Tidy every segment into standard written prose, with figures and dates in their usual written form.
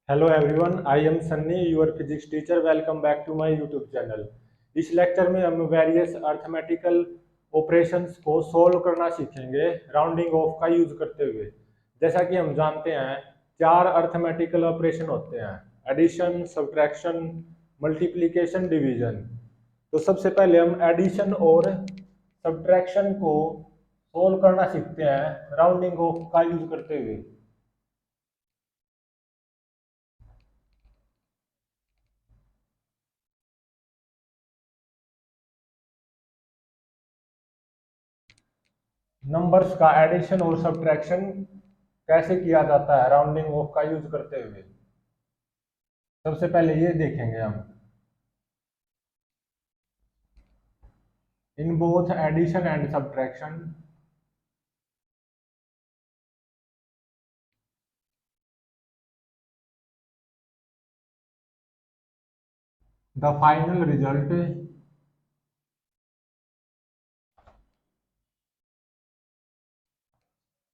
Hello everyone, I am Sunny, your physics teacher. Welcome back to my YouTube channel. इस lecture में हम various arithmetical operations को solve करना सीखेंगे राउंडिंग ऑफ का यूज करते हुए। जैसा कि हम जानते हैं, चार अर्थमेटिकल ऑपरेशन होते हैं: एडिशन, सब्ट्रैक्शन, मल्टीप्लिकेशन, डिवीजन। तो सबसे पहले हम एडिशन और सब्ट्रैक्शन को सोल्व करना सीखते हैं राउंडिंग ऑफ का यूज करते हुए। नंबर्स का एडिशन और सब्ट्रैक्शन कैसे किया जाता है राउंडिंग ऑफ का यूज करते हुए, सबसे पहले ये देखेंगे हम। In both addition and subtraction, the final result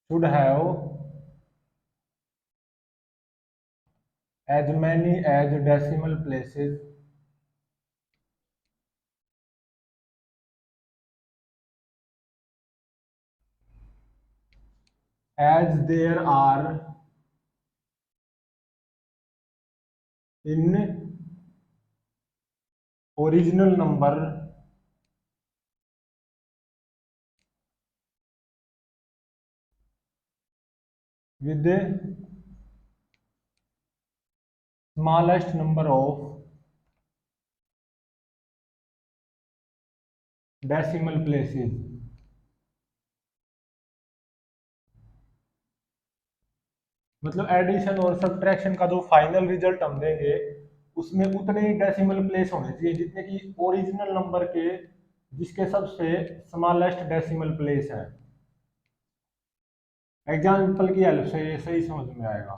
should have as many as decimal places as there are in original number with the smallest number of decimal places। मतलब addition और सब्ट्रैक्शन का जो फाइनल रिजल्ट हम देंगे उसमें उतने ही decimal place होने चाहिए जितने कि ओरिजिनल नंबर के, जिसके सबसे स्मॉलेस्ट डेसिमल प्लेस है। एग्जाम्पल की हेल्प से ये सही समझ में आएगा।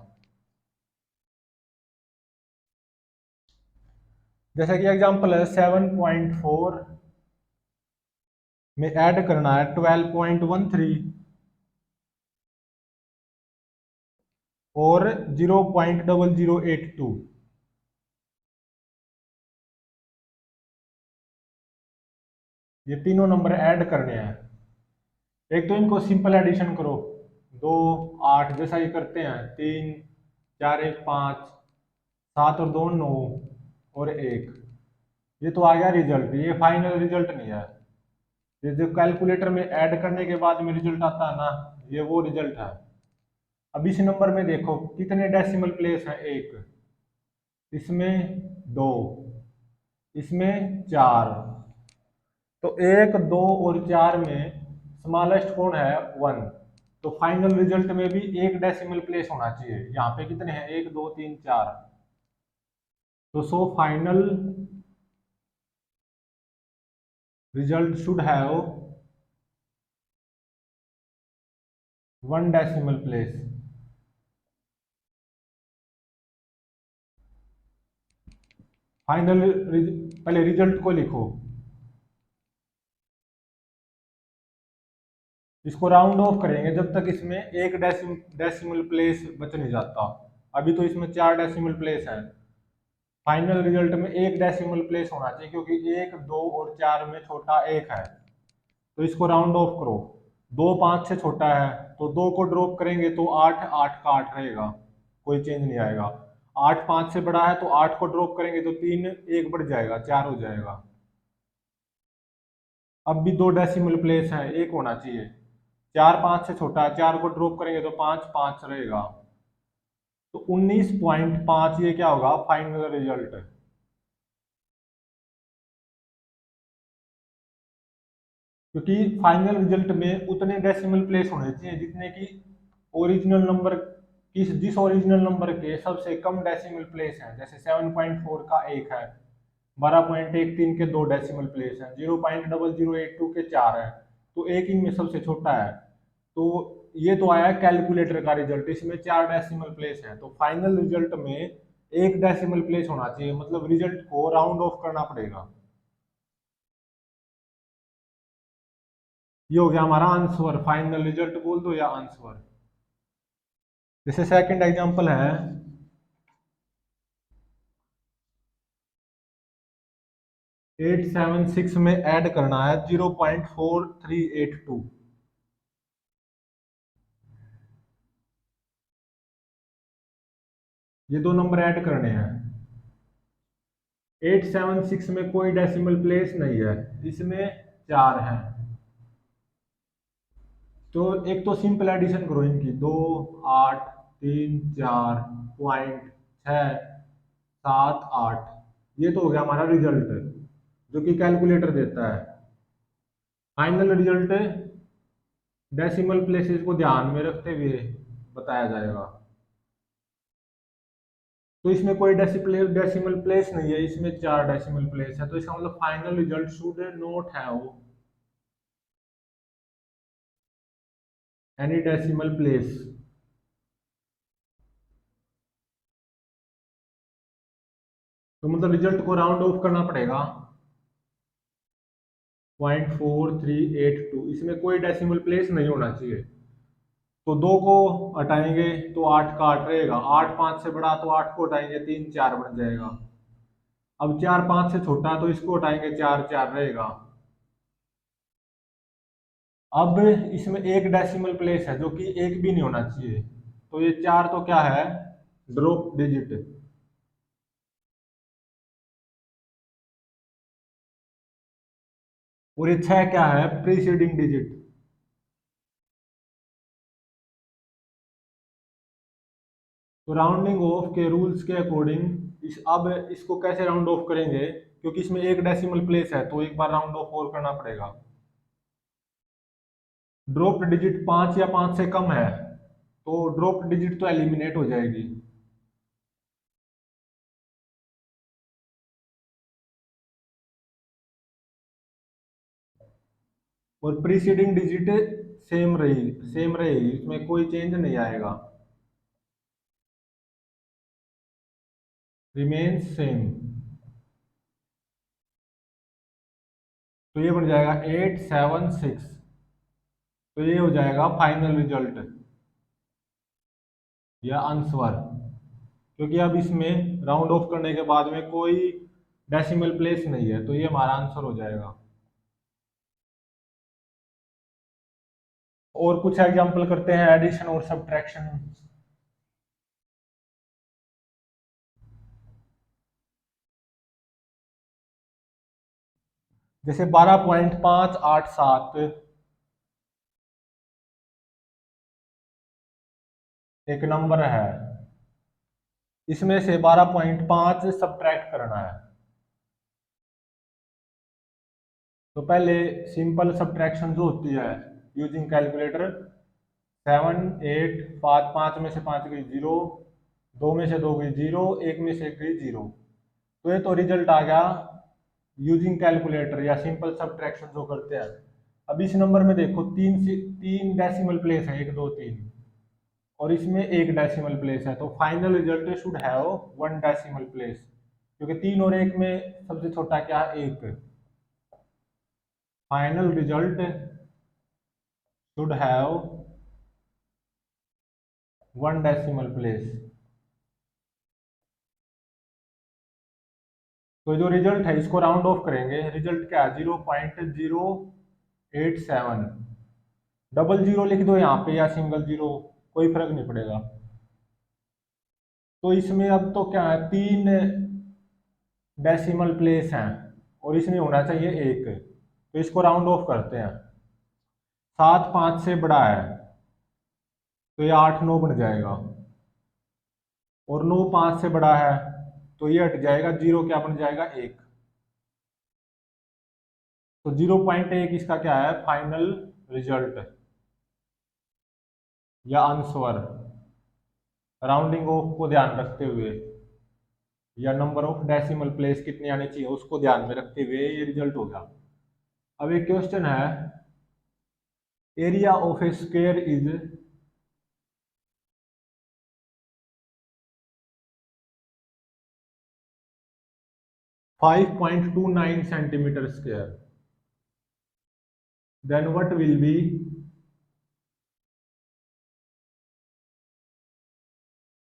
जैसे कि एग्जाम्पल है 7.4 में ऐड करना है 12.13 और 0.0082। ये तीनों नंबर ऐड करने हैं। एक तो इनको सिंपल एडिशन करो, 2 8 जैसा ये करते हैं, 3 4 1 5, 7 और 2 9 और 1। ये तो आ गया रिजल्ट, ये फाइनल रिजल्ट नहीं है। ये जो कैलकुलेटर में ऐड करने के बाद में रिजल्ट आता है ना, ये वो रिजल्ट है। अब इस नंबर में देखो कितने डेसिमल प्लेस है। एक, इसमें 2, इसमें 4। तो 1 2 और 4 में स्मॉलेस्ट कौन है? 1। तो फाइनल रिजल्ट में भी एक डेसिमल प्लेस होना चाहिए। यहाँ पे कितने हैं? 1 2 3 4। तो so final result should have 1 decimal place. Final पहले रिजल्ट को लिखो, इसको राउंड ऑफ करेंगे जब तक इसमें एक डेसिमल प्लेस बच नहीं जाता। अभी तो इसमें 4 डेसिमल प्लेस है। फाइनल रिजल्ट में एक डेसिमल प्लेस होना चाहिए क्योंकि 1 2 और 4 में छोटा 1 है। तो इसको राउंड ऑफ करो। 2 5 से छोटा है तो 2 को ड्रॉप करेंगे तो 8 8 का 8 रहेगा, कोई चेंज नहीं आएगा। 8 5 से बड़ा है तो 8 को ड्रॉप करेंगे तो 3 1 बढ़ जाएगा, 4 हो जाएगा। अब भी 2 डेसिमल प्लेस है, एक होना चाहिए। 4 5 से छोटा है, 4 को ड्रॉप करेंगे तो 5 5 रहेगा। तो 19.5 ये क्या होगा? Final result. क्योंकि फाइनल रिजल्ट में उतने डेसिमल प्लेस होने चाहिए जितने की ओरिजिनल नंबर, जिस ओरिजिनल नंबर के सबसे कम डेसिमल प्लेस हैं। जैसे 7.4 का 1 है, 12.13 के 2 डेसिमल प्लेस हैं, 0.0082 के 4 है, तो एक इनमें सबसे छोटा है। तो ये तो आया कैलकुलेटर का रिजल्ट, इसमें 4 डेसिमल प्लेस है। तो फाइनल रिजल्ट में एक डेसिमल प्लेस होना चाहिए, मतलब रिजल्ट को राउंड ऑफ करना पड़ेगा। ये हो गया हमारा आंसर। फाइनल रिजल्ट बोल दो या आंसर। जैसे सेकंड एग्जांपल है 876 में ऐड करना है 0.4382। ये दो नंबर ऐड करने हैं। 876 में कोई डेसिमल प्लेस नहीं है, इसमें चार हैं। तो एक तो सिंपल एडिशन करो इनकी, 2, 8, 3, 4 पॉइंट 6, 7, 8। ये तो हो गया हमारा रिजल्ट जो कि कैलकुलेटर देता है। फाइनल रिजल्ट डेसिमल प्लेसेस को ध्यान में रखते हुए बताया जाएगा। तो इसमें कोई डेसिमल प्लेस नहीं है, इसमें चार डेसिमल प्लेस है, तो इसका मतलब final result should not have any decimal place. तो मतलब रिजल्ट को राउंड ऑफ करना पड़ेगा 0.4382, इसमें कोई डेसिमल प्लेस नहीं होना चाहिए। तो दो को हटाएंगे तो आठ का आठ रहेगा, आठ पांच से बड़ा तो आठ को हटाएंगे 3, 4 बन जाएगा। अब चार पांच से छोटा तो इसको हटाएंगे 4, 4 रहेगा। अब इसमें एक डेसिमल प्लेस है जो कि एक भी नहीं होना चाहिए, तो ये चार तो क्या है, ड्रॉप डिजिट। और ये छह क्या है, प्रीसीडिंग डिजिट। तो राउंडिंग ऑफ के रूल्स के अकॉर्डिंग अब इसको कैसे राउंड ऑफ करेंगे, क्योंकि इसमें एक डेसिमल प्लेस है तो एक बार राउंड ऑफ और करना पड़ेगा। ड्रॉप डिजिट पांच या पांच से कम है तो ड्रॉप डिजिट तो एलिमिनेट हो जाएगी। और प्रीसीडिंग डिजिट सेम रहेगी, इसमें कोई चेंज नहीं आएगा, रिमेन्स सेम। तो ये बन जाएगा 876। तो ये हो जाएगा फाइनल रिजल्ट या आंसर, क्योंकि अब इसमें राउंड ऑफ करने के बाद में कोई डेसिमल प्लेस नहीं है, तो ये हमारा आंसर हो जाएगा। और कुछ एग्जांपल करते हैं एडिशन और सब्ट्रैक्शन। जैसे 12.587 एक नंबर है, इसमें से 12.5 सब्ट्रैक्ट करना है। तो पहले सिंपल सब्ट्रैक्शन जो होती है यूजिंग कैलकुलेटर, 7, 8, पाँच पाँच में से पाँच गई जीरो, दो में से दो गई जीरो, एक में से एक गई जीरो। तो ये तो रिजल्ट आ गया यूजिंग कैलकुलेटर या सिंपल सब्ट्रैक्शन जो करते हैं। अब इस नंबर में देखो तीन डेसिमल प्लेस है, 1, 2, 3, और इसमें एक डेसिमल प्लेस है, तो final result should have one decimal place, क्योंकि तीन और एक में सबसे छोटा क्या है, एक। Final result should have one decimal place. तो जो रिजल्ट है इसको राउंड ऑफ करेंगे, रिजल्ट क्या है, 0.087। डबल जीरो लिख दो यहाँ पे या सिंगल जीरो, कोई फर्क नहीं पड़ेगा। तो इसमें अब तो क्या है, तीन डेसिमल प्लेस हैं और इसमें होना चाहिए एक, तो इसको राउंड ऑफ करते हैं। सात पांच से बड़ा है तो ये 8, 9 बन जाएगा, और 9 5 से बड़ा है तो ये हट जाएगा, जीरो क्या बन जाएगा, एक। तो 0.1 इसका क्या है, फाइनल रिजल्ट या आंसर, राउंडिंग ऑफ को ध्यान रखते हुए या नंबर ऑफ डेसिमल प्लेस कितने आने चाहिए उसको ध्यान में रखते हुए ये रिजल्ट होगा। अब एक क्वेश्चन है, area of a square is 5.29 centimetre square, then what will be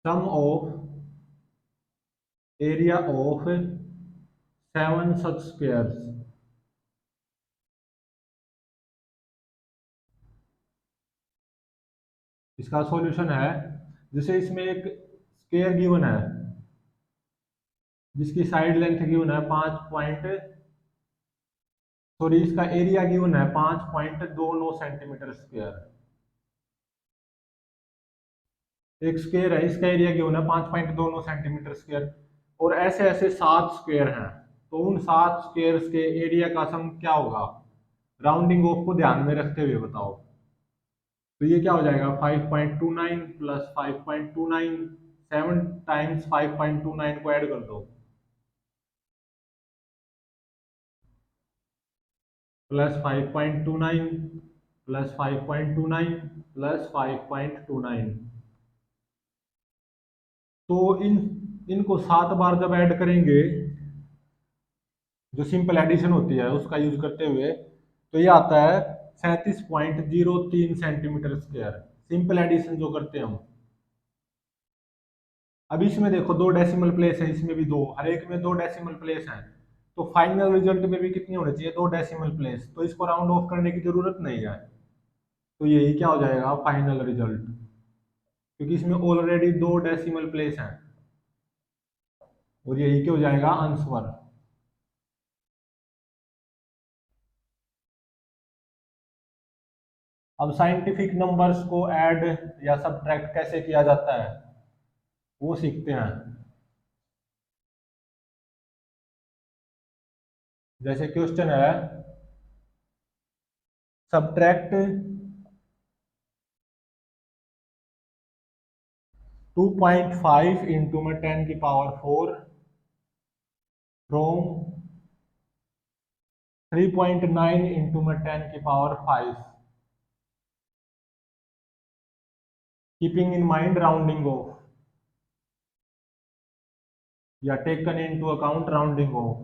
sum of area of 7 such squares। इसका सॉल्यूशन है, जैसे इसमें एक स्क्वायर गिवन है जिसकी साइड लेंथ गिवन है 5 सॉरी इसका एरिया गिवन है 5.29 सेंटीमीटर स्क्वायर। एक स्क्वायर है, इसका एरिया गिवन है 5.29 सेंटीमीटर स्क्वायर, और ऐसे ऐसे 7 स्क्वायर हैं। तो उन 7 स्क्वायर्स के एरिया का सम क्या होगा, राउंडिंग ऑफ को ध्यान में रखते हुए बताओ। तो ये क्या हो जाएगा, 5.29 प्लस 5.29, 7 टाइम्स 5.29 को ऐड कर दो, प्लस 5.29 प्लस 5.29 प्लस 5.29। तो इनको 7 बार जब ऐड करेंगे, जो सिंपल एडिशन होती है उसका यूज करते हुए, तो ये आता है 37.03 सेंटीमीटर स्क्वायर, सिंपल एडिशन जो करते हैं हम। अब इसमें देखो 2 डेसिमल प्लेस है, इसमें भी दो, हर एक में 2 डेसिमल प्लेस है, तो फाइनल रिजल्ट में भी कितनी होनी चाहिए, 2 डेसिमल प्लेस। तो इसको राउंड ऑफ करने की जरूरत नहीं है, तो यही क्या हो जाएगा फाइनल रिजल्ट, क्योंकि इसमें ऑलरेडी 2 डेसिमल प्लेस हैं, और यही क्या हो जाएगा आंसर। अब साइंटिफिक नंबर्स को ऐड या सब्ट्रैक्ट कैसे किया जाता है वो सीखते हैं। जैसे क्वेश्चन है, सब्ट्रैक्ट 2.5 इंटू में 10⁴ फ्रॉम 3.9 इंटू में 10⁵, keeping in mind rounding off, या taken into account rounding off,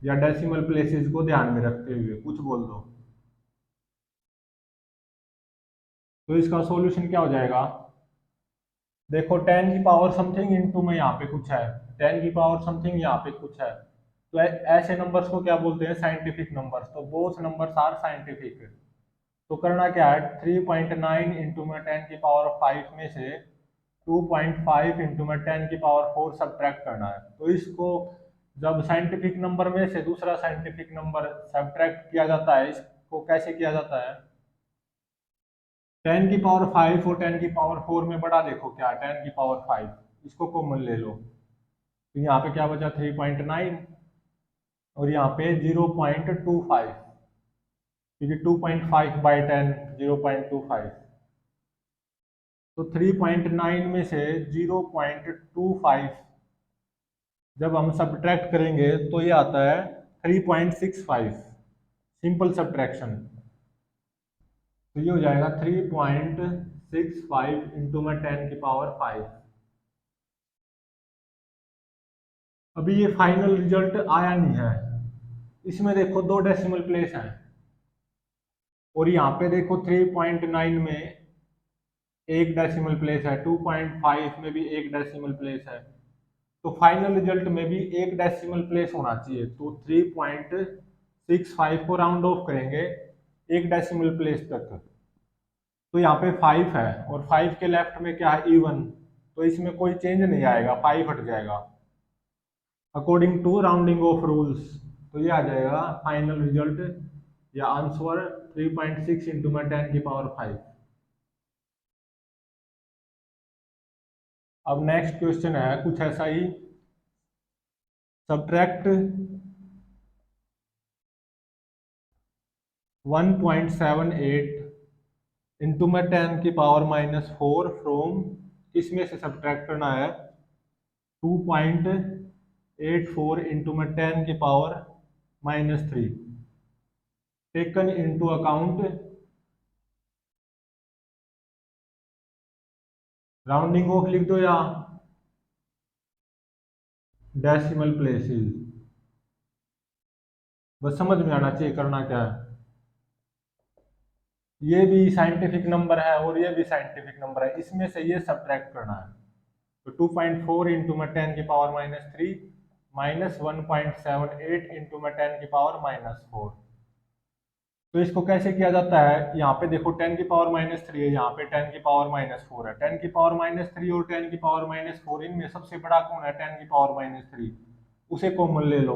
या डेसिमल प्लेसेस को ध्यान में रखते हुए, कुछ बोल दो। तो इसका सॉल्यूशन क्या हो जाएगा, देखो 10 की पावर समथिंग इंटू में यहाँ पे कुछ है, 10 की पावर समथिंग यहाँ पे कुछ है, तो ऐसे नंबर्स को क्या बोलते हैं, साइंटिफिक नंबर्स। तो बोथ नंबर्स आर साइंटिफिक। तो करना क्या है, 3.9 इंटू में 10⁵ में से 2.5 इंटू में 10⁴ सब्ट्रैक्ट करना है। तो इसको जब साइंटिफिक नंबर में से दूसरा साइंटिफिक नंबर सब्ट्रैक्ट किया जाता है, इसको कैसे किया जाता है, 10⁵ और 10⁴ में बड़ा देखो क्या, 10⁵, इसको कॉमन ले लो, तो यहाँ पे क्या बचा 3.9, और यहाँ पे 0.25, क्योंकि 2.5/10 0.25, तो 3.9 में से 0.25 जब हम सब्ट्रैक्ट करेंगे तो ये आता है 3.65, सिंपल सब्ट्रैक्शन। तो ये हो जाएगा 3.65 इंटू में 10⁵। अभी ये फाइनल रिजल्ट आया नहीं है, इसमें देखो 2 डेसिमल प्लेस हैं, और यहाँ पे देखो 3.9 में 1 डेसिमल प्लेस है, 2.5 में भी 1 डेसिमल प्लेस है, तो फाइनल रिजल्ट में भी 1 डेसिमल प्लेस होना चाहिए। तो 3.65 को राउंड ऑफ करेंगे 1 डेसिमल प्लेस तक, तो यहाँ पे 5 है, और 5 के लेफ्ट में क्या है, इवन, तो इसमें कोई चेंज नहीं आएगा, 5 हट जाएगा according to rounding off rules. तो ये आ जाएगा फाइनल रिजल्ट या आंसर 3.6 इंटू में 10⁵। अब नेक्स्ट क्वेश्चन है कुछ ऐसा ही, सब्ट्रैक्ट 1.78 इंटू में 10⁻⁻4 फ्रॉम, इसमें से सब्ट्रैक्ट करना है 2.84 इंटू में 10⁻⁻3, taken into account rounding of लिख दो या डेसिमल प्लेसेस, बस समझ में आना चाहिए करना क्या है। ये भी साइंटिफिक नंबर है और ये भी साइंटिफिक नंबर है, इसमें से ये सब्ट्रैक्ट करना है। तो 2.4 इंटू में 10⁻³ माइनस 1.78 इंटू में 10⁻⁻4। तो इसको कैसे किया जाता है, यहाँ पे देखो 10⁻³ है, यहाँ पे 10⁻⁻4 है। 10⁻³ और 10⁻⁻4 इनमें सबसे बड़ा कौन है, 10⁻³ उसे कॉमन ले लो,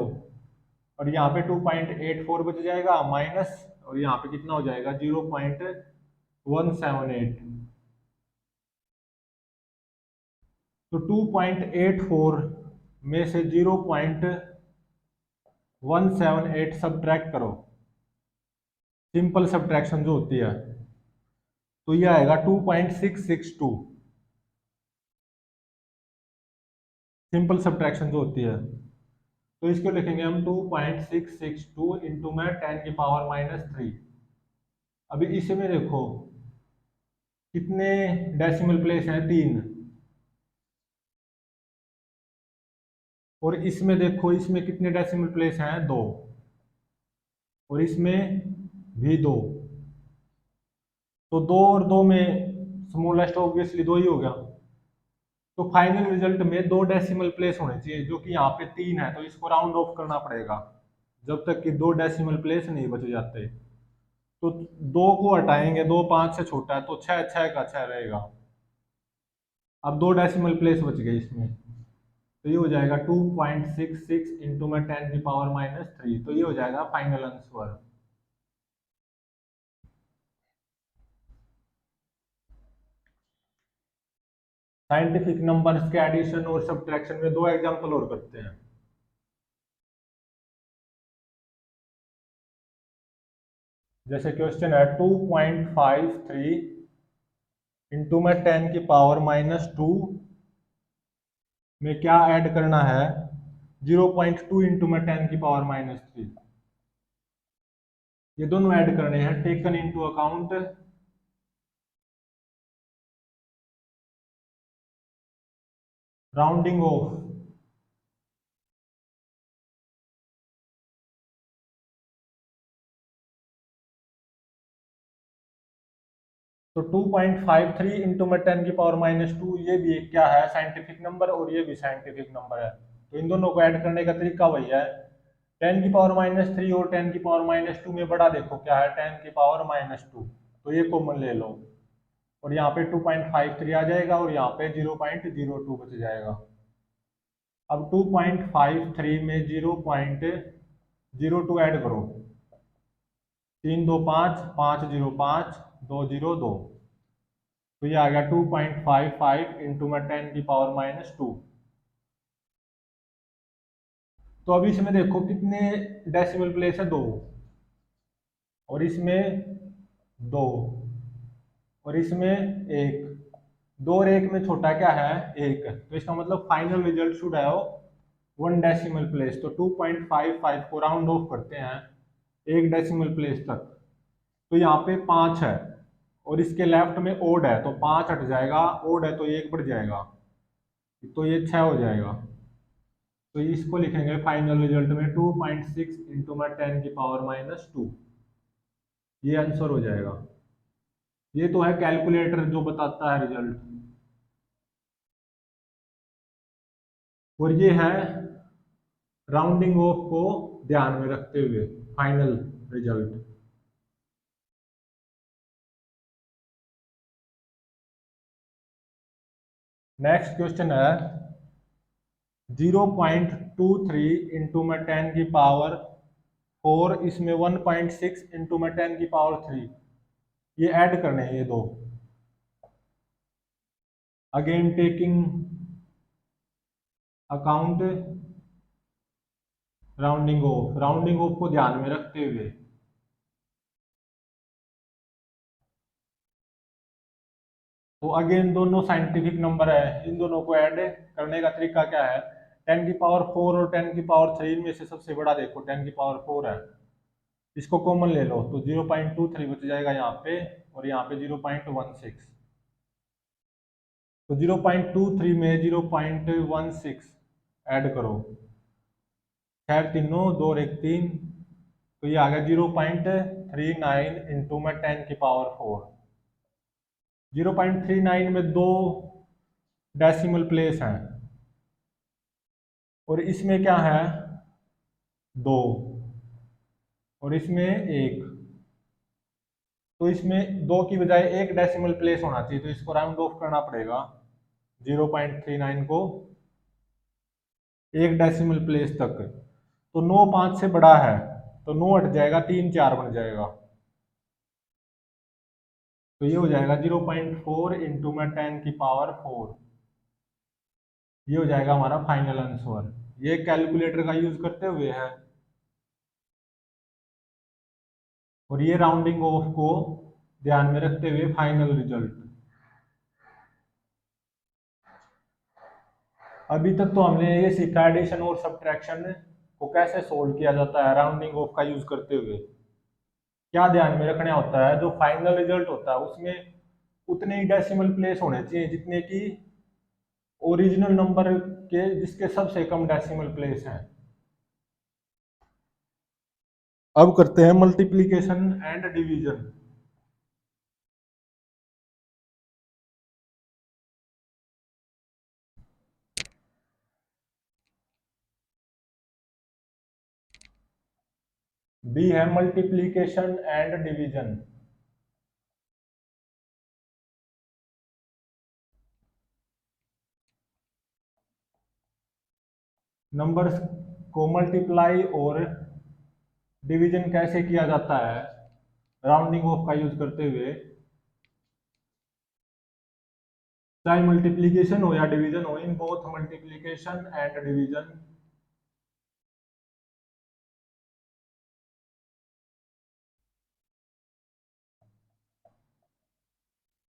और यहाँ पे 2.84 बच जाएगा माइनस, और यहाँ पे कितना हो जाएगा 0.178। तो 2.84 में से 0.178 सब्ट्रैक्ट करो, सिंपल सब्ट्रैक्शन जो होती है, तो ये आएगा 2.662। सिंपल सब्ट्रैक्शन जो होती है, तो इसको लिखेंगे हम 2.662 इंटू में 10⁻⁻3। अभी इसमें देखो कितने डेसिमल प्लेस हैं, 3, और इसमें देखो इसमें कितने डेसिमल प्लेस हैं, 2, और इसमें भी 2। तो 2 और 2 में स्मॉलेस्ट ऑब्वियसली 2 ही हो गया। तो फाइनल रिजल्ट में 2 डेसिमल प्लेस होने चाहिए, जो कि यहाँ पे 3 है, तो इसको राउंड ऑफ करना पड़ेगा जब तक कि 2 डेसिमल प्लेस नहीं बच जाते। तो 2 को हटाएंगे, 2 5 से छोटा है, तो 6 6 का 6 रहेगा। अब 2 डेसिमल प्लेस बच गए इसमें, तो ये हो जाएगा 2.66 इंटू में 10⁻⁻3। तो ये हो जाएगा फाइनल आंसर। साइंटिफिक नंबर्स के एडिशन और सब्ट्रैक्शन में 2 एग्जांपल और करते हैं। जैसे क्वेश्चन है 2.53 इंटू में 10⁻⁻2 में क्या ऐड करना है, 0.2 इंटू में 10⁻⁻3। ये दोनों ऐड करने हैं, taken into account rounding of. तो 2.53 इंटू में 10⁻⁻2 ये भी एक क्या है, साइंटिफिक नंबर, और ये भी साइंटिफिक नंबर है। तो इन दोनों को ऐड करने का तरीका वही है, 10⁻³ और 10⁻² में बड़ा देखो क्या है, 10⁻², तो ये कॉमन ले लो, और यहाँ पे 2.53 आ जाएगा, और यहाँ पे 0.02 बच जाएगा। अब 2.53 में 0.02 ऐड करो, 3 2 5 5 0 5 2 0 2, तो ये आ गया 2.55 इंटू में 10⁻²। तो अभी इसमें देखो कितने डेसिमल प्लेस है, 2, और इसमें 2, और इसमें 1, 2 और 1 में छोटा क्या है, 1, तो इसका मतलब फाइनल रिजल्ट शुड है 1 डेसिमल प्लेस। तो 2.55 को राउंड ऑफ करते हैं 1 डेसिमल प्लेस तक, तो यहाँ पे 5 है, और इसके लेफ्ट में ओड है, तो 5 हट जाएगा, ओड है तो 1 बढ़ जाएगा, तो ये 6 हो जाएगा। तो इसको लिखेंगे फाइनल रिजल्ट में 2.6 इंटू में 10⁻², ये आंसर हो जाएगा। ये तो है कैलकुलेटर जो बताता है रिजल्ट, और ये है राउंडिंग ऑफ को ध्यान में रखते हुए फाइनल रिजल्ट। नेक्स्ट क्वेश्चन है 0.23 इंटू में 10⁻⁴, इसमें 1.6 इंटू में 10⁻3, ये ऐड करने हैं ये दो। Again taking account rounding of को ध्यान में रखते हुए, तो अगेन दोनों साइंटिफिक नंबर है, इन दोनों को ऐड करने का तरीका क्या है, 10⁻⁴ और 10⁻3 में से सबसे बड़ा देखो 10⁻⁴ है, इसको कॉमन ले लो, तो 0.23 बच जाएगा यहाँ पे, और यहाँ पे 0.16, तो 0.23 में 0.16 ऐड करो, खैर तीनों 2 और 1 3, तो ये आ गया 0.39 इंटू में 10⁻⁴। 0.39 में 2 डेसिमल प्लेस हैं, और इसमें क्या है 2, और इसमें 1, तो इसमें 2 की बजाय 1 डेसिमल प्लेस होना चाहिए, तो इसको राउंड ऑफ करना पड़ेगा 0.39 को 1 डेसिमल प्लेस तक। तो 9 5 से बड़ा है, तो 9 हट जाएगा, 3 4 बन जाएगा, तो ये हो जाएगा 0.4 इंटू में 10⁴ ये हो जाएगा हमारा फाइनल आंसर। ये कैलकुलेटर का यूज करते हुए है, और ये राउंडिंग ऑफ को ध्यान में रखते हुए फाइनल रिजल्ट। अभी तक तो हमने ये सीखा एडिशन और सब्ट्रैक्शन को कैसे सोल्व किया जाता है राउंडिंग ऑफ का यूज करते हुए। क्या ध्यान में रखना होता है, जो फाइनल रिजल्ट होता है उसमें उतने ही डेसिमल प्लेस होने चाहिए जितने की ओरिजिनल नंबर के जिसके सबसे कम डेसिमल प्लेस हैं। अब करते हैं मल्टीप्लिकेशन एंड डिवीजन। बी है मल्टीप्लिकेशन एंड डिवीजन। नंबर्स को मल्टीप्लाई और डिवीजन कैसे किया जाता है राउंडिंग ऑफ का यूज करते हुए, चाहे मल्टीप्लिकेशन हो या डिवीजन हो, in both multiplication and division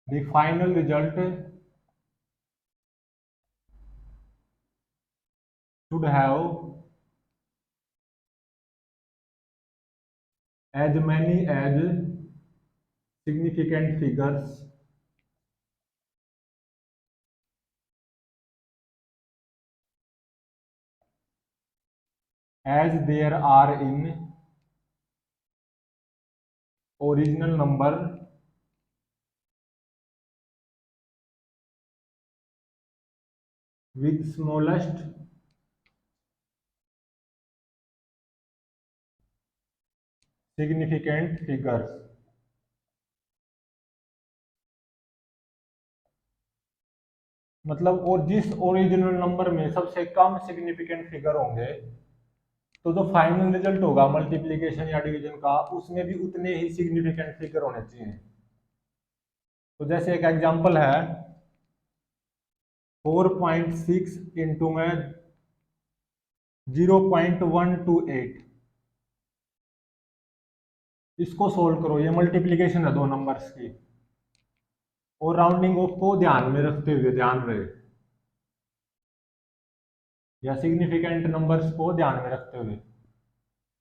the final result should have as many as significant figures as there are in original number with smallest significant figures। मतलब और जिस ओरिजिनल नंबर में सबसे कम सिग्निफिकेंट फिगर होंगे, तो जो फाइनल रिजल्ट होगा multiplication या डिवीजन का उसमें भी उतने ही सिग्निफिकेंट फिगर होने चाहिए। तो जैसे एक एग्जांपल है 4.6 इंटू में 0.128, इसको सोल्व करो, ये मल्टीप्लिकेशन है दो नंबर्स की, और राउंडिंग ऑफ को ध्यान में रखते हुए, ध्यान रहे, या सिग्निफिकेंट नंबर्स को ध्यान में रखते हुए।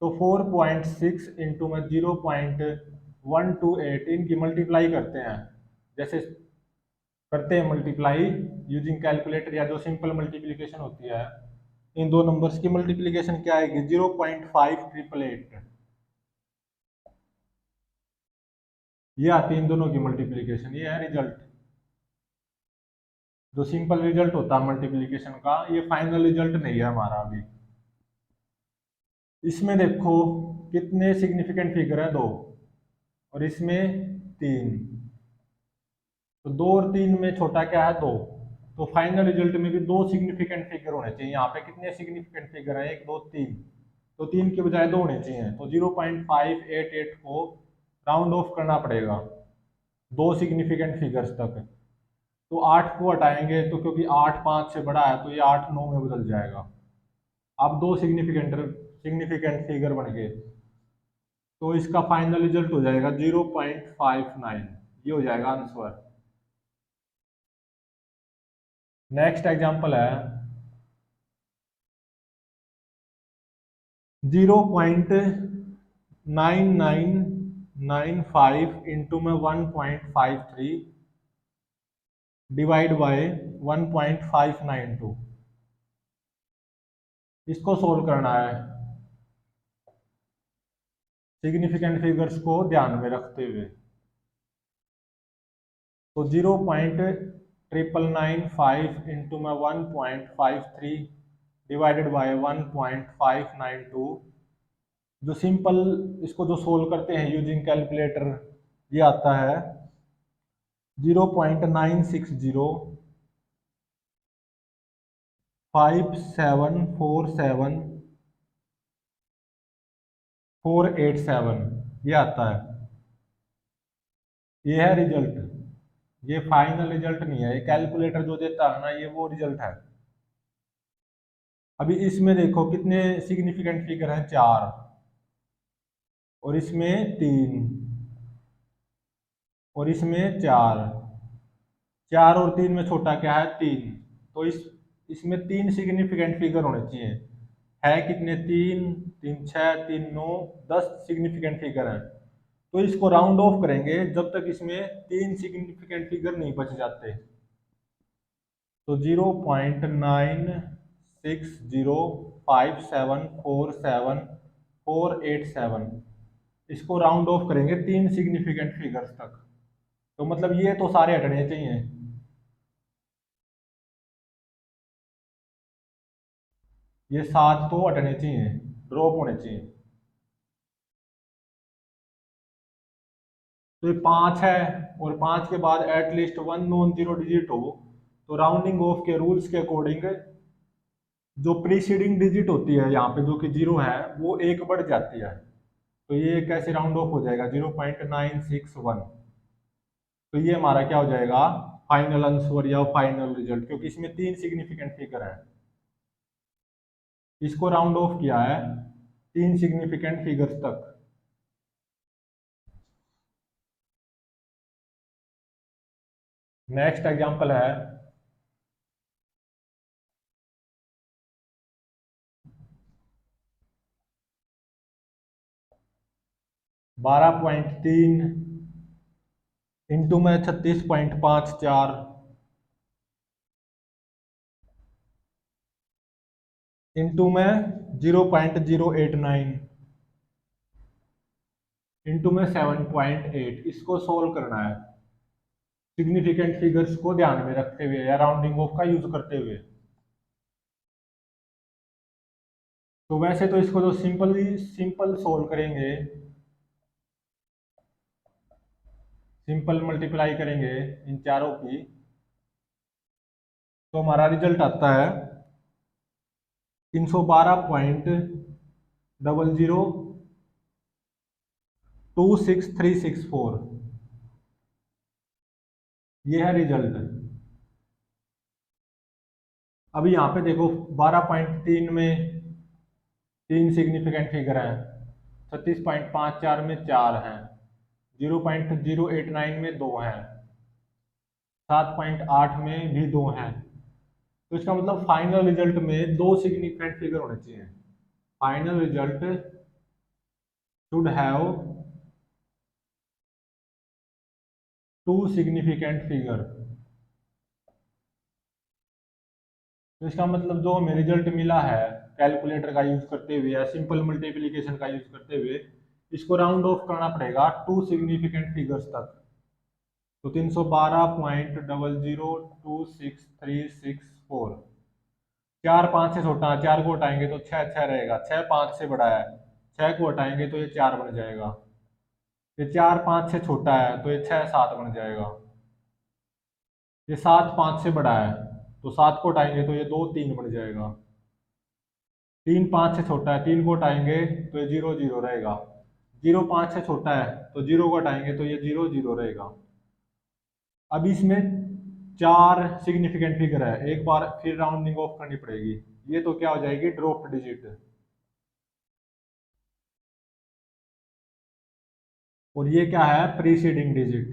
तो 4.6 इंटू में 0.128 इनकी मल्टीप्लाई करते हैं, जैसे करते हैं मल्टीप्लाई यूजिंग कैलकुलेटर या जो सिंपल मल्टीप्लिकेशन होती है, इन दो नंबर्स की मल्टीप्लिकेशन क्या आएगी 0.588, ये आती है इन दोनों की मल्टीप्लिकेशन, ये है रिजल्ट। जो सिंपल रिजल्ट होता है मल्टीप्लिकेशन का, ये फाइनल रिजल्ट नहीं है हमारा अभी। इसमें देखो कितने सिग्निफिकेंट फिगर हैं, 2, और इसमें 3, तो 2 और 3 में छोटा क्या है 2, तो फाइनल रिजल्ट में भी 2 सिग्निफिकेंट फिगर होने चाहिए। यहाँ पे कितने सिग्निफिकेंट फिगर हैं 1 2 3, तो 3 के बजाय 2 होने चाहिए, तो 0.588 को राउंड ऑफ करना पड़ेगा 2 सिग्निफिकेंट फिगर्स तक। तो 8 को हटाएंगे, तो क्योंकि 8 5 से बड़ा है तो ये 8 9 में बदल जाएगा। अब 2 सिग्निफिकेंट फिगर बन गए, तो इसका फाइनल रिजल्ट हो जाएगा 0.59, ये हो जाएगा आंसर। नेक्स्ट एग्जांपल है 0.9995 इंटू में 1.53 डिवाइड बाय 1.592, इसको सोल्व करना है सिग्निफिकेंट फिगर्स को ध्यान में रखते हुए। तो 999 इंटू में 1.53 डिवाइडेड बाय 1.592। जो सिंपल इसको जो सोल्व करते हैं यूजिंग कैलकुलेटर, ये आता है 0.9605747487 ये आता है। ये है रिजल्ट। ये फाइनल रिजल्ट नहीं है, ये कैलकुलेटर जो देता है ना, ये वो रिजल्ट है। अभी इसमें देखो कितने सिग्निफिकेंट फिगर हैं, 4, और इसमें 3, और इसमें 4। 4 और 3 में छोटा क्या है, 3। तो इसमें 3 सिग्निफिकेंट फिगर होने चाहिए। है कितने, 3, 3 6, 3 9, 10 सिग्निफिकेंट फिगर हैं। तो इसको राउंड ऑफ करेंगे जब तक इसमें 3 सिग्निफिकेंट फिगर नहीं बच जाते। तो 0.9605747487 इसको राउंड ऑफ करेंगे 3 सिग्निफिकेंट फिगर्स तक। तो मतलब ये तो सारे हटने चाहिए। ये 7 तो हटने चाहिए, ड्रॉप होने चाहिए। तो ये 5 है, और 5 के बाद एटलीस्ट 1 नॉन जीरो डिजिट हो, तो राउंडिंग ऑफ के रूल्स के अकॉर्डिंग जो प्रीसीडिंग डिजिट होती है यहाँ पे जो कि 0 है, वो एक बढ़ जाती है। तो ये कैसे राउंड ऑफ हो जाएगा, 0.961। तो ये हमारा क्या हो जाएगा, फाइनल आंसर या फाइनल रिजल्ट, क्योंकि इसमें 3 सिग्निफिकेंट फिगर है। इसको राउंड ऑफ किया है 3 सिग्निफिकेंट फिगर्स तक। नेक्स्ट एग्जांपल है 12.3 इंटू में 36.54 इंटू में 0.089 इंटू में 7.8। इसको सोल्व करना है सिग्निफिकेंट फिगर्स को ध्यान में रखते हुए या राउंडिंग ऑफ का यूज करते हुए। तो वैसे तो इसको जो सिंपल सोल्व करेंगे, सिंपल मल्टीप्लाई करेंगे इन चारों की, तो हमारा रिजल्ट आता है 312.0026 364। ये है रिजल्ट। अभी यहाँ पे देखो 12.3 में 3 सिग्निफिकेंट फिगर हैं, 36.54 में 4 हैं, 0.089 में 2 हैं, 7.8 में भी 2 हैं। तो इसका मतलब फाइनल रिजल्ट में 2 सिग्निफिकेंट फिगर होने चाहिए। Final result should have 2 significant figure. तो इसका मतलब जो हमें रिजल्ट मिला है कैलकुलेटर का यूज करते हुए या सिंपल मल्टीप्लिकेशन का यूज करते हुए, इसको राउंड ऑफ करना पड़ेगा 2 सिग्निफिकेंट फिगर्स तक। तो 312.00263664। 4 5 से छोटा है, 4 को हटाएंगे तो 6 6 रहेगा, 6 5 से बड़ा है, 6 को हटाएंगे तो ये 4 बन जाएगा। ये 4 5 से छोटा है तो ये 6 7 बन जाएगा। ये 7 5 से बड़ा है, तो 7 को हटाएंगे तो ये 2 3 बन जाएगा। 3 5 से छोटा है, 3 को हटाएंगे तो ये 0 0 रहेगा। 0 5 से छोटा है तो 0 को हटाएंगे तो ये 0 0 रहेगा। अब इसमें 4 सिग्निफिकेंट फिगर है, एक बार फिर राउंडिंग ऑफ करनी पड़ेगी। ये तो क्या हो जाएगी, ड्रॉप्ड डिजिट। और ये क्या है, प्रीसीडिंग डिजिट।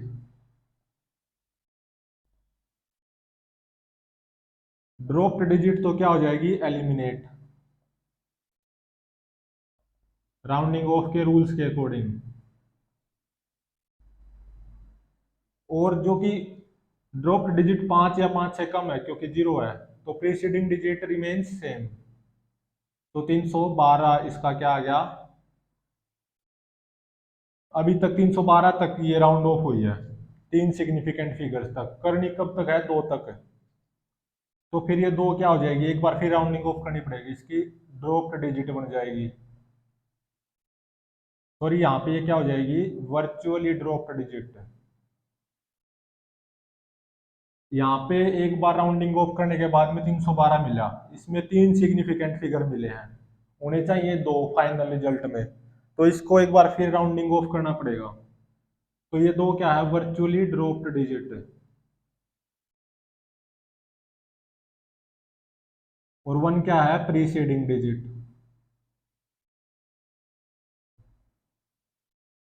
ड्रॉप्ड डिजिट तो क्या हो जाएगी, एलिमिनेट, राउंडिंग ऑफ के रूल्स के अकॉर्डिंग। और जो कि ड्रॉप्ड डिजिट 5 या 5 से कम है क्योंकि 0 है, तो प्रीसीडिंग डिजिट रिमेन्स सेम। तो 312 इसका क्या आ गया, अभी तक 312 तक ये राउंड ऑफ हुई है। तीन सिग्निफिकेंट फिगर्स तक। करनी कब तक है? 2 तक। तो फिर ये 2 क्या हो जाएगी, एक बार फिर राउंडिंग ऑफ करनी पड़ेगी, इसकी ड्रॉप्ड डिजिट बन जाएगी। सॉरी, यहाँ पे ये क्या हो जाएगी, वर्चुअली ड्रॉप्ड डिजिट। यहाँ पे एक बार राउंडिंग ऑफ करने के बाद में 312 मिला, इसमें तीन सिग्निफिकेंट फिगर मिले हैं, होने चाहिए 2 फाइनल रिजल्ट में। तो इसको एक बार फिर राउंडिंग ऑफ करना पड़ेगा। तो ये 2 क्या है, वर्चुअली ड्रॉप्ड डिजिट। और 1 क्या है, प्रीसीडिंग डिजिट।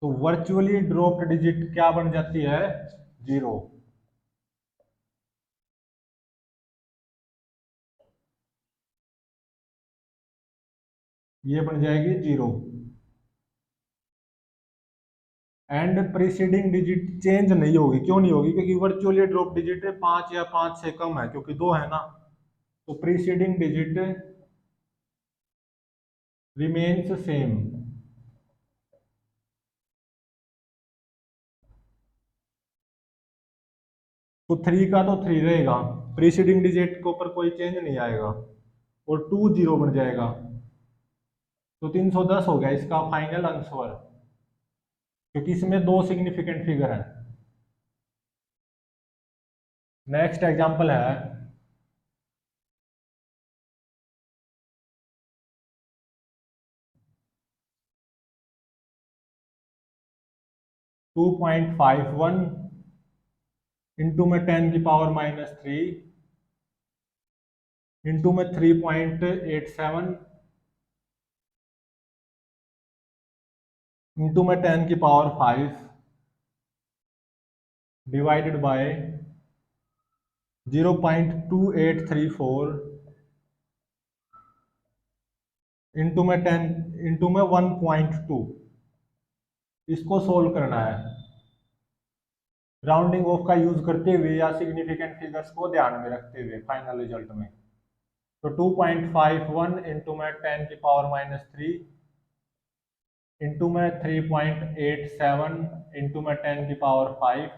तो वर्चुअली ड्रॉप्ड डिजिट क्या बन जाती है, 0। ये बन जाएगी 0। एंड प्रीसीडिंग डिजिट चेंज नहीं होगी, क्यों नहीं होगी, क्योंकि वर्चुअली ड्रॉप डिजिट 5 या 5 से कम है, क्योंकि 2 है ना। तो प्रीसीडिंग डिजिट रिमेन्स सेम। तो 3 का तो 3 रहेगा, प्रीसीडिंग डिजिट के ऊपर कोई चेंज नहीं आएगा, और 2 0 बन जाएगा। तो 310 हो गया इसका फाइनल आंसर, क्योंकि इसमें 2 सिग्निफिकेंट फिगर है। नेक्स्ट एग्जांपल है 2.51 इंटू में 10⁻³ इंटू में 3.87 इंटू में 10⁵ डिवाइडेड बाय 0.2834 इंटू में 10 इंटू में 1.2। इसको सोल्व करना है राउंडिंग ऑफ का यूज करते हुए या सिग्निफिकेंट फिगर्स को ध्यान में रखते हुए फाइनल रिजल्ट में। तो 2.51 इंटू में 10⁻³ इंटू में 3.87 इंटू में 10⁵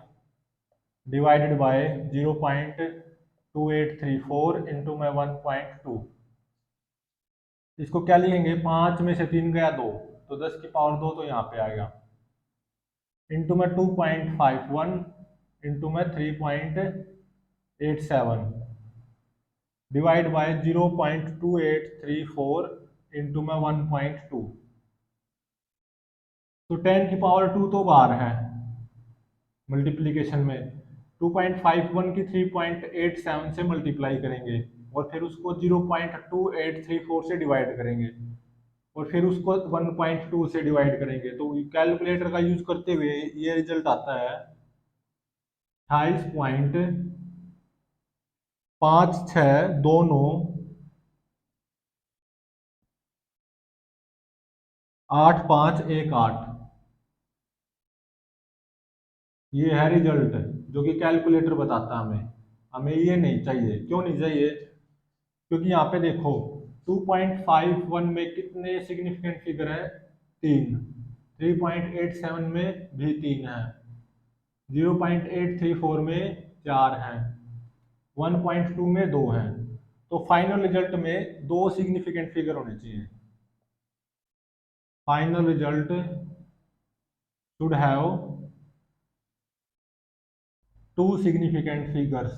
डिवाइडेड बाय 0.2834 इंटू में 1.2। इसको क्या लिखेंगे, 5 में से 3 गया 2, तो 10⁻² तो यहाँ पे आएगा, इंटू में 2.51 इंटू में 3.87 डिवाइड बाय 0.2834 इंटू में 1.2। तो 10⁻² तो बाहर है मल्टीप्लीकेशन में, 2.51 की 3.87 से मल्टीप्लाई करेंगे, और फिर उसको 0.2834 से डिवाइड करेंगे, और फिर उसको 1.2 से डिवाइड करेंगे। तो कैलकुलेटर का यूज करते हुए ये रिजल्ट आता है 28.56298518। ये है रिजल्ट जो कि कैलकुलेटर बताता है हमें। हमें ये नहीं चाहिए, क्यों नहीं चाहिए, क्योंकि यहाँ पे देखो 2.51 में कितने सिग्निफिकेंट फिगर है, 3। 3.87 में भी 3 है, 0.834 में 4 है, 1.2 में 2 है। तो फाइनल रिजल्ट में 2 सिग्निफिकेंट फिगर होने चाहिए। Final result should have 2 significant figures.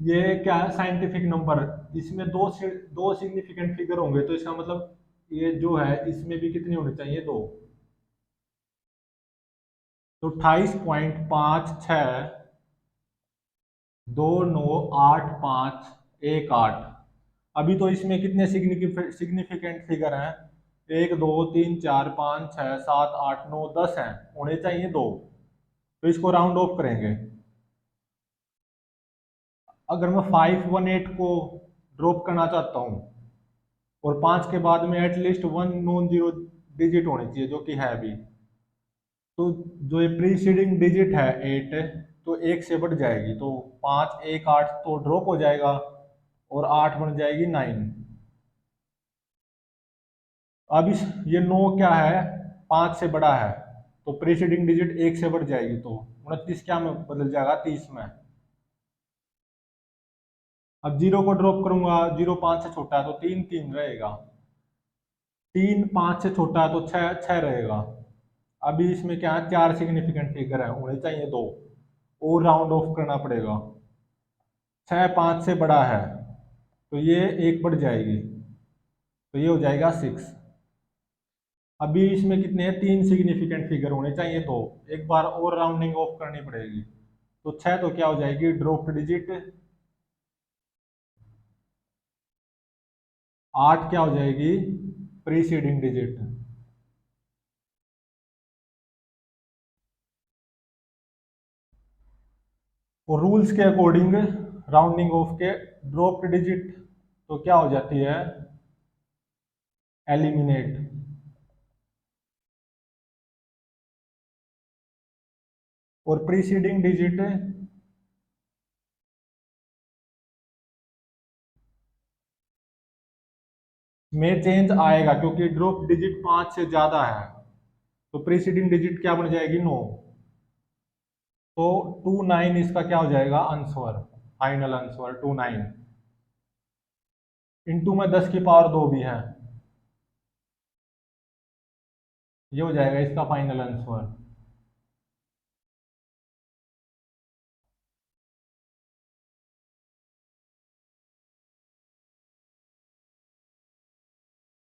ये क्या है, साइंटिफिक नंबर। इसमें दो सिग्निफिकेंट फिगर होंगे, तो इसका मतलब ये जो है इसमें भी कितनी होनी चाहिए, 2। तो 28.5629818। अभी तो इसमें कितने सिग्निफिकेंट फिगर हैं, 1 2 3 4 5 6 7 8 9 10 हैं, होने चाहिए 2। तो इसको राउंड ऑफ करेंगे। अगर मैं 518 को ड्रॉप करना चाहता हूँ, और 5 के बाद में एटलीस्ट 1 नॉन जीरो डिजिट होनी चाहिए, जो कि है अभी। तो जो ये प्रीसीडिंग डिजिट है 8, तो 1 से बढ़ जाएगी, तो 5 1 8 तो ड्रॉप हो जाएगा, और 8 बन जाएगी 9। अब इस ये 9 क्या है, 5 से बड़ा है, तो प्रीसीडिंग डिजिट 1 से बढ़ जाएगी, तो 29 क्या में बदल जाएगा, 30 में। अब 0 को ड्रॉप करूंगा, 0 5 से छोटा है तो 3 3 रहेगा, 3 5 से छोटा है तो 6 6 रहेगा। अभी इसमें क्या है, 4 सिग्निफिकेंट फिगर है, होने चाहिए 2, और राउंड ऑफ करना पड़ेगा। 6 5 से बड़ा है तो ये 1 बढ़ जाएगी, तो ये हो जाएगा 6। अभी इसमें कितने हैं, 3 सिग्निफिकेंट फिगर होने चाहिए, तो एक बार और राउंडिंग ऑफ करनी पड़ेगी, तो 6 तो क्या हो जाएगी, ड्रॉप्ड डिजिट। 8 क्या हो जाएगी, प्रीसीडिंग डिजिट। और रूल्स के अकॉर्डिंग राउंडिंग ऑफ के ड्रॉप्ड डिजिट तो क्या हो जाती है, एलिमिनेट। और प्रीसीडिंग डिजिट में चेंज आएगा, क्योंकि ड्रॉप डिजिट 5 से ज्यादा है, तो प्रीसीडिंग डिजिट क्या बन जाएगी, 9। तो 29 इसका क्या हो जाएगा आंसर, फाइनल आंसर 29। इंटू में 10 की पावर 2 भी है, ये हो जाएगा इसका फाइनल आंसर।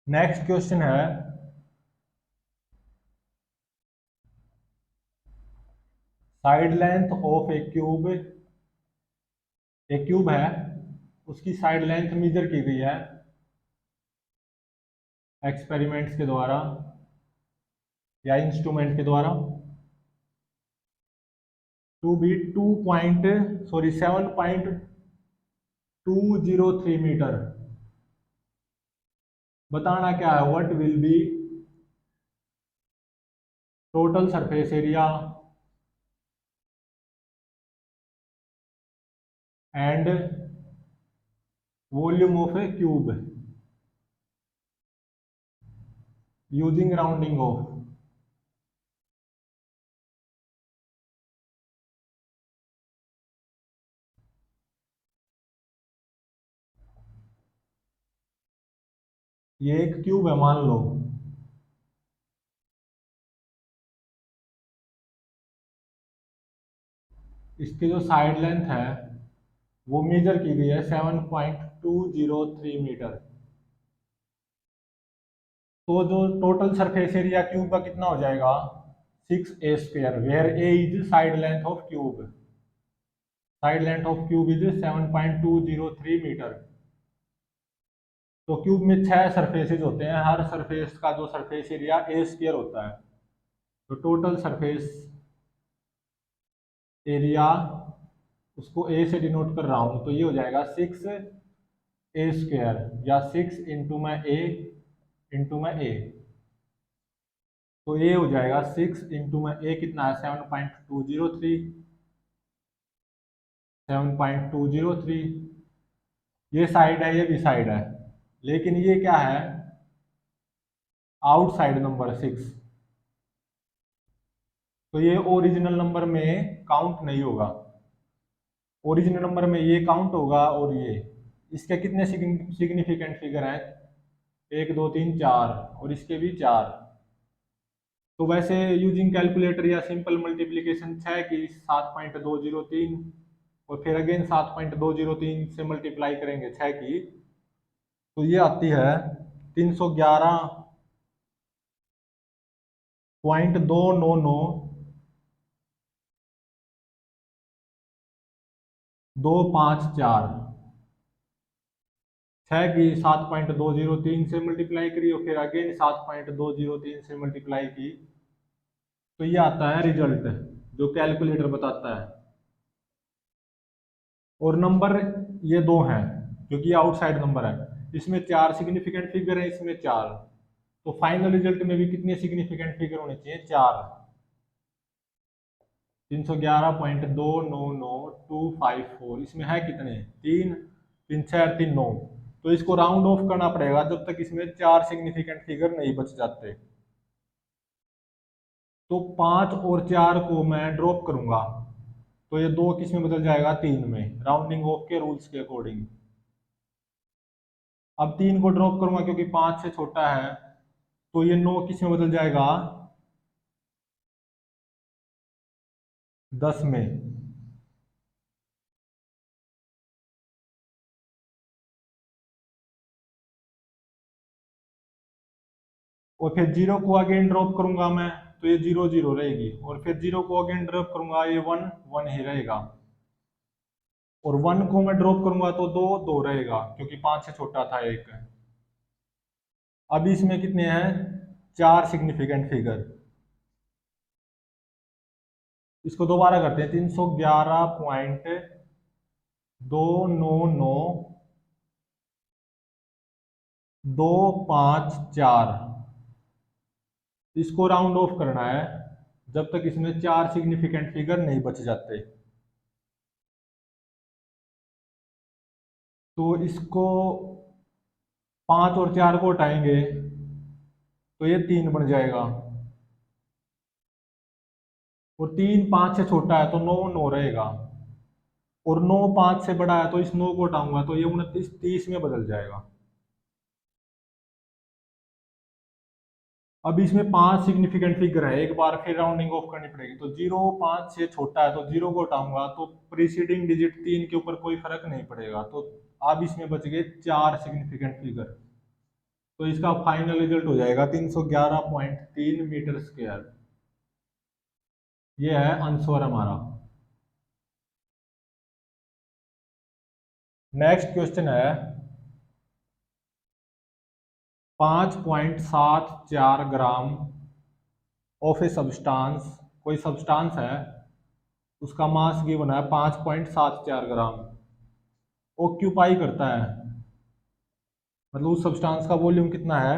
नेक्स्ट क्वेश्चन है, साइड लेंथ ऑफ एक क्यूब है, उसकी साइड लेंथ मेजर की गई है एक्सपेरिमेंट्स के द्वारा या इंस्ट्रूमेंट के द्वारा, टू बी 7.203 मीटर। बताना क्या है, what will B total surface area and volume of A cube using rounding of. ये एक क्यूब है मान लो, इसकी जो साइड लेंथ है वो मेजर की गई है 7.203 मीटर। तो जो टोटल सरफेस एरिया क्यूब का कितना हो जाएगा, 6a² where a is side length of cube. Side length of cube is 7.203 metre. तो क्यूब में 6 सरफेसेज होते हैं, हर सरफेस का जो सरफेस एरिया a² होता है, तो टोटल सरफेस एरिया उसको ए से डिनोट कर रहा हूं, तो ये हो जाएगा 6a² या 6 इंटू में ए। तो ये हो जाएगा 6 इंटू में ए कितना है, 7.203। ये साइड है, ये भी साइड है, लेकिन ये क्या है, आउटसाइड नंबर 6, तो ये ओरिजिनल नंबर में काउंट नहीं होगा। ओरिजिनल नंबर में ये काउंट होगा, और ये इसके कितने सिग्निफिकेंट फिगर हैं, 1 2 3 4, और इसके भी 4। तो वैसे यूजिंग कैलकुलेटर या सिंपल मल्टीप्लिकेशन 6 की 7.203, और फिर अगेन 7.203 से मल्टीप्लाई करेंगे 6 की, तो ये आती है 311.299,254। 6 की 7.203 से मल्टीप्लाई करी और फिर अगेन 7.203 से मल्टीप्लाई की, तो ये आता है रिजल्ट जो कैलकुलेटर बताता है। और नंबर ये दो हैं क्योंकि आउटसाइड नंबर है, इसमें 4 सिग्निफिकेंट फिगर है, इसमें 4, तो फाइनल रिजल्ट में भी कितने सिग्निफिकेंट फिगर होने चाहिए, 4। 311.299,254, इसमें है कितने, 3 3 6 3 9, तो इसको राउंड ऑफ करना पड़ेगा जब तक इसमें 4 सिग्निफिकेंट फिगर नहीं बच जाते। तो 5 और 4 को मैं ड्रॉप करूंगा तो ये 2 किस में बदल जाएगा, 3 में, राउंडिंग ऑफ के रूल्स के अकॉर्डिंग। अब 3 को ड्रॉप करूंगा क्योंकि 5 से छोटा है, तो ये 9 किस में बदल जाएगा, 10 में। और फिर 0 को अगेन ड्रॉप करूंगा मैं तो ये 0 0 रहेगी, और फिर 0 को अगेन ड्रॉप करूंगा ये 1 1 ही रहेगा, और 1 को मैं ड्रॉप करूंगा तो 2 2 रहेगा क्योंकि 5 से छोटा था एक। अब इसमें कितने हैं, 4 सिग्निफिकेंट फिगर। इसको दोबारा करते हैं, 311.299 254। इसको राउंड ऑफ करना है जब तक इसमें 4 सिग्निफिकेंट फिगर नहीं बच जाते। तो इसको 5 और 4 को हटाएंगे तो ये 3 बन जाएगा, और 3 5 से छोटा है तो 9 9 रहेगा, और 9 5 से बड़ा है तो इस 9 को हटाऊंगा तो ये 29 30 में बदल जाएगा। अब इसमें 5 सिग्निफिकेंट फिगर है, एक बार फिर राउंडिंग ऑफ करनी पड़ेगी। तो 0 5 से छोटा है तो 0 को हटाऊंगा तो प्रीसीडिंग डिजिट 3 के ऊपर कोई फर्क नहीं पड़ेगा। तो अब इसमें बच गए 4 सिग्निफिकेंट फिगर। तो इसका फाइनल रिजल्ट हो जाएगा 311.3 मीटर स्क्वायर। ये है आंसर हमारा। नेक्स्ट क्वेश्चन है 5.74 ग्राम ऑफ ए सब्सटेंस, कोई सब्सटेंस है उसका मास गिवन है 5.74 ग्राम, ऑक्यूपाई करता है, मतलब उस सब्सटेंस का वॉल्यूम कितना है,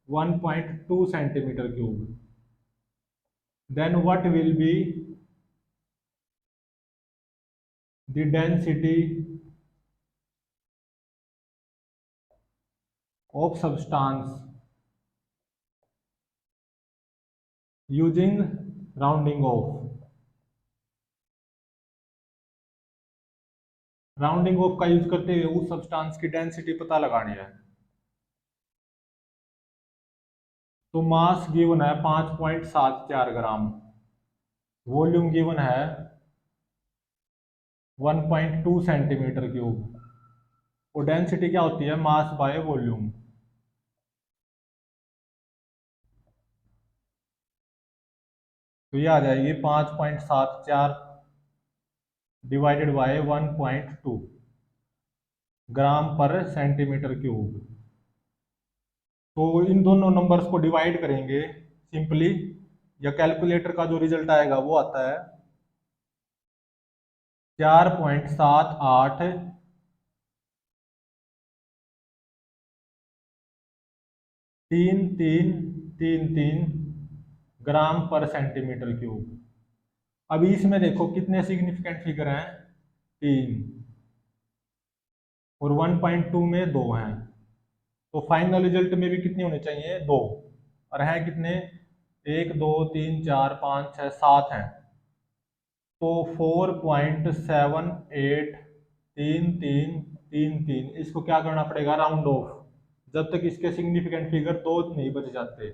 1.2 centimetre cube. Then what will be the density of substance using rounding off. Rounding off का यूज करते हुए उस सब्सटेंस की डेंसिटी पता लगानी है। तो मास गिवन है 5.74 ग्राम, वॉल्यूम गिवन है 1.2 सेंटीमीटर क्यूब, और डेंसिटी क्या होती है, मास बाय वॉल्यूम। तो ये आ जाएगी 5.74 डिवाइडेड बाय 1.2 ग्राम पर सेंटीमीटर क्यूब। तो इन दोनों नंबर्स को डिवाइड करेंगे सिंपली, या कैलकुलेटर का जो रिजल्ट आएगा वो आता है 4.78 3 ग्राम पर सेंटीमीटर क्यूब। अभी इसमें देखो कितने सिग्निफिकेंट फिगर हैं, 3, और 1.2 में 2 हैं, तो फाइनल रिजल्ट में भी कितने होने चाहिए, 2, और हैं कितने, 1 2 3 4 5 6 7 हैं। तो 4.78 3 इसको क्या करना पड़ेगा, राउंड ऑफ, जब तक इसके सिग्निफिकेंट फिगर 2 नहीं बच जाते।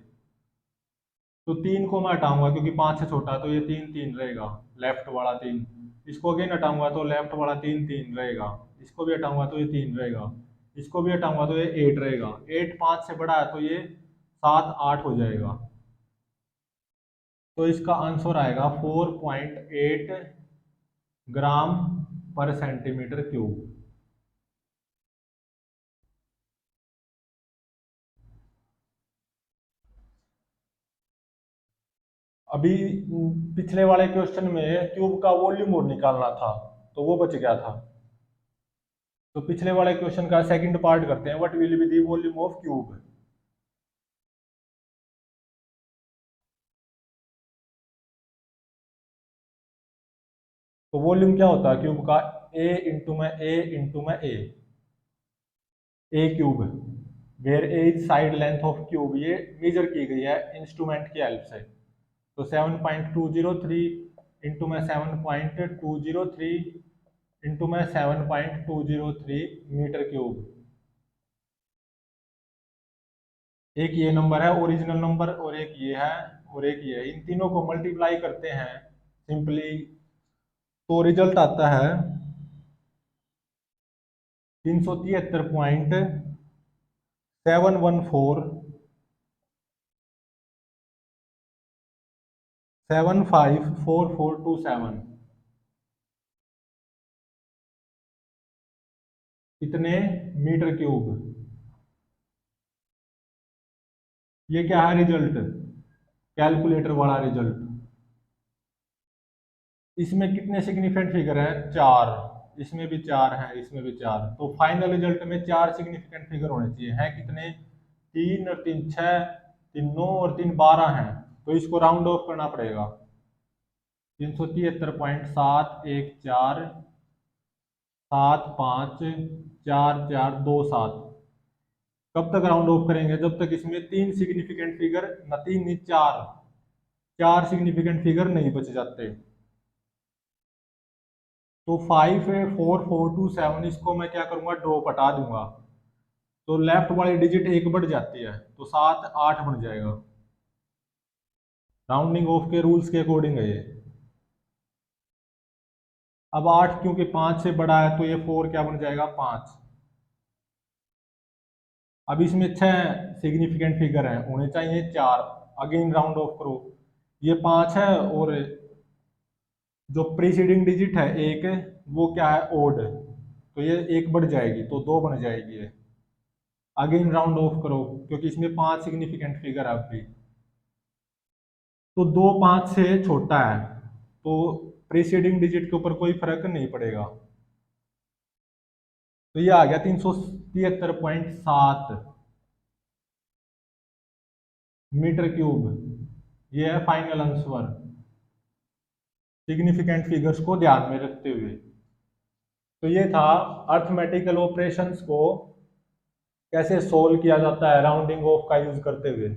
तो 3 को मैं हटाऊंगा क्योंकि 5 से छोटा है, तो ये 3 रहेगा, लेफ्ट वाला 3। इसको अगेन हटाऊंगा तो लेफ्ट वाला 3 रहेगा, इसको भी हटाऊंगा तो ये 3 रहेगा, इसको भी हटाऊंगा तो ये 8 रहेगा। 8 5 से बड़ा है तो ये 7 8 हो जाएगा। तो इसका आंसर आएगा 4.8 ग्राम पर सेंटीमीटर क्यूब। अभी पिछले वाले क्वेश्चन में क्यूब का वॉल्यूम और निकालना था तो वो बच गया था। तो पिछले वाले क्वेश्चन का सेकंड पार्ट करते हैं, what will be the volume of cube. तो वॉल्यूम क्या होता है क्यूब का, ए इंटू में ए इंटू में a. A cube, where a is side length of cube, ये मेजर की गई है इंस्ट्रूमेंट की हेल्प से। तो 7.203 इंटू में 7.203 इंटू में 7.203 मीटर क्यूब। एक ये नंबर है ओरिजिनल नंबर, और एक ये है, और एक ये है। इन तीनों को मल्टीप्लाई करते हैं सिंपली, तो रिजल्ट आता है 373.714754427 इतने मीटर क्यूब। ये क्या है रिजल्ट, कैलकुलेटर वाला रिजल्ट। इसमें कितने सिग्निफिकेंट फिगर हैं, चार, इसमें भी चार हैं, इसमें भी चार। तो फाइनल रिजल्ट में चार सिग्निफिकेंट फिगर होने चाहिए। हैं कितने, तीन और तीन छह, तीन नौ और तीन 12 हैं। तो इसको राउंड ऑफ करना पड़ेगा, 373.714 75 4 4 2 7। कब तक राउंड ऑफ करेंगे, जब तक इसमें तीन सिग्निफिकेंट फिगर न, तीन नहीं चार, चार सिग्निफिकेंट फिगर नहीं बच जाते। तो 54427 इसको मैं क्या करूंगा, ड्रॉप हटा दूंगा। तो लेफ्ट वाली डिजिट एक बढ़ जाती है, तो 7 8 बन जाएगा। राउंडिंग ऑफ के रूल्स के अकॉर्डिंग है ये। अब 8 क्योंकि 5 से बड़ा है, तो ये 4 क्या बन जाएगा, 5। अब इसमें 6 सिग्निफिकेंट फिगर हैं, होने चाहिए 4। अगेन राउंड ऑफ करो, ये 5 है, और जो प्रीसीडिंग डिजिट है एक, वो क्या है, ओड, तो ये एक बढ़ जाएगी, तो 2 बन जाएगी ये। अगेन राउंड ऑफ करो, क्योंकि इसमें 5 सिग्निफिकेंट फिगर है अभी। तो 2 5 से छोटा है, तो प्रीसीडिंग डिजिट के ऊपर कोई फर्क नहीं पड़ेगा। तो ये आ गया 373.7 मीटर क्यूब। ये है फाइनल आंसर, सिग्निफिकेंट फिगर्स को ध्यान में रखते हुए। तो ये था अर्थमेटिकल ऑपरेशंस को कैसे सोल्व किया जाता है राउंडिंग ऑफ का यूज करते हुए।